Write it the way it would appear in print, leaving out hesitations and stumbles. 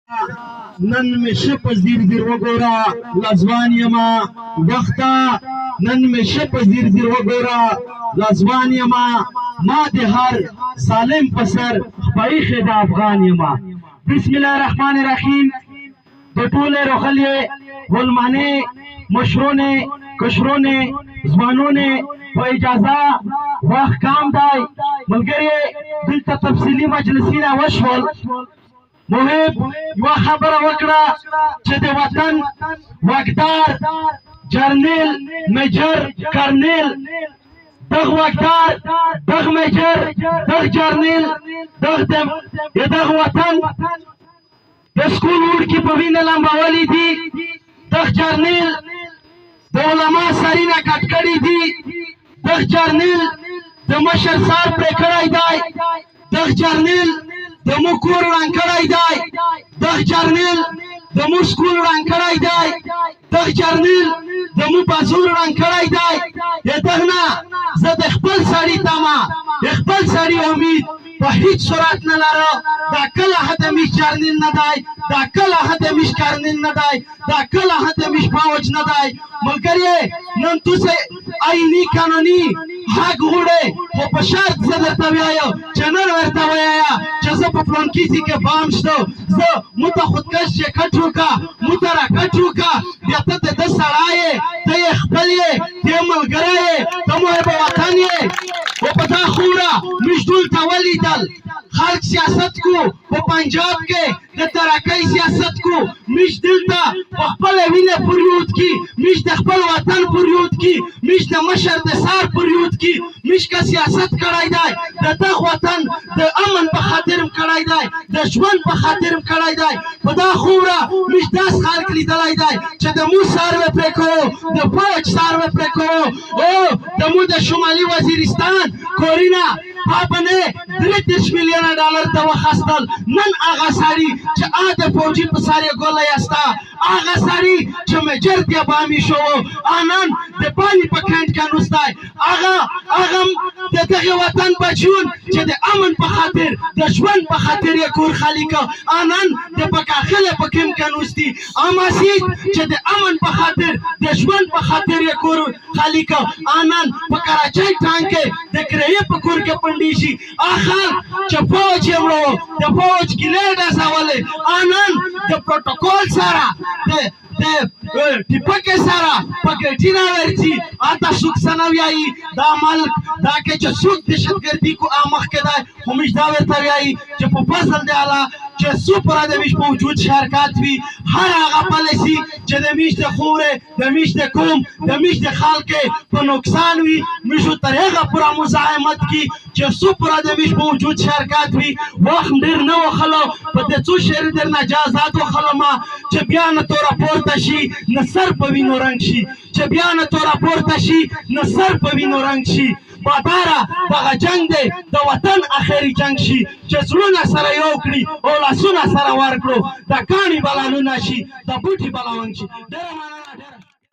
نن می شپ زیر زیر وګورا لزوان یما وخته نن می شپ زیر زیر وګورا لزوان یما ما د هر ظالم پسر خپای خد افغان یما. بسم الله الرحمن الرحیم. د ټوله روخلې ولمانه مشرونه کشرونه ځوانونه په اجازه وخت کام دی ملګری دلته تفصیلی مجلسونه وشول. محب یو خبره وکړه چې د وطن واکدار جرنیل میجر کرنیل دغه واکدار دغه میجر دغه جرنیل دغه وطن د سکول وړکي په وینه لمبولي دي. دغه جرنیل د علما سرینه کټ کړي دي. دغه جرنیل د مشر صاحب پرې کړی دی. دغه جرنیل د مو کور وران کړی دی. دغه جرنیل د مو سکول وران کړی دی. دغه جرنیل د مو بازور وران کړی دی. دغه نه زه د خپل سړي تمه خپل سړي امید په هیڅ صورت نه لرو. دا کله هدمیش جرنیل نه دی. دا کله هدمیش کرنیل نه دی. دا کله هدمیش فوج نه دی. ملګری نن تاسو آئینی قانوني حق غوړې خو په شرط زه درته وایم چې نن ورته وایا چې زه په پلانکي ځای کې بام شته زه موته خودکش چې کټ وکړه موته راکټ وکړه بیا ته د سړی یې ته یې خپل یې ته یې ملګری یې ته محب وطن یې. و په دا خوره موږ دلته ولیدل خلک سیاست کو په پنجاب کې د ترقۍ سیاست کو. موږ دلته په خپله وینه پریود کې موږ د خپل وطن پریود کې موږ د مشر د سار پریود کې موږ که سیاست کړی دی د دغه وطن د امن په خاطر هم کړی دی د ژوند په خاطر هم کړی دی. په دا خوره موږ داسې خلک لیدلی دی چې د مو سر به پرې کوو د فوج سر به پرې کوو. او د مو د شمالي وزیرستان کورونه پاپنه 33 میلیونه ډالر ته وخستل. نن هغه سړي چې د فوجي په سر یې ګوله یسته هغه سړي چې میجر دی بامی شو نن د پانی په کانټ کې نوستی هغه د دغه وطن بچون چې د امن په خاطر د ژوند په خاطر یې کور خالی کړ نن د پکاخله په کم کې نوستی اماسید چې د امن په خاطر د ژوند په خاطر یې کور خالی کړ نن په کراچۍ ټانک کې د کرایې په کور کې پندیشي اخر چې فوج یې وړو د فوج ګلیډ اسولې نن د پروتوکول سره د ټیپکې سره پکټینا ورځي اته څوک سنویایي دا ملک دا کې چې څوک دهشتګردي کو امخ کې دی خو موږ دا ورته وایي چې په فصل دی اعلی چې سوپر د مش په وجود شرکت وي هر هغه پالیسي چې د مش د خوره د مش د کوم د مش د خلک په نقصان وي موږ تر هغه پورا مزاحمت کی چې سوپر د مش په وجود شرکت وي. وخت ډیر نه وخلو په دې څو شهر در نجازات وخلما چې بیا نه تو راپورته شي نه سر په وینو رنگ شي چې بیا نه تو راپورته شي نه سر په وینو رنگ شي. باداره دغه جنگ دی د وطن اخري جنگ شي چې زړونه سره یو کړي او لاسونه سره ورکړو د کاڼي بلانونه شي د بوټي بلاون شي. ډېره مننه.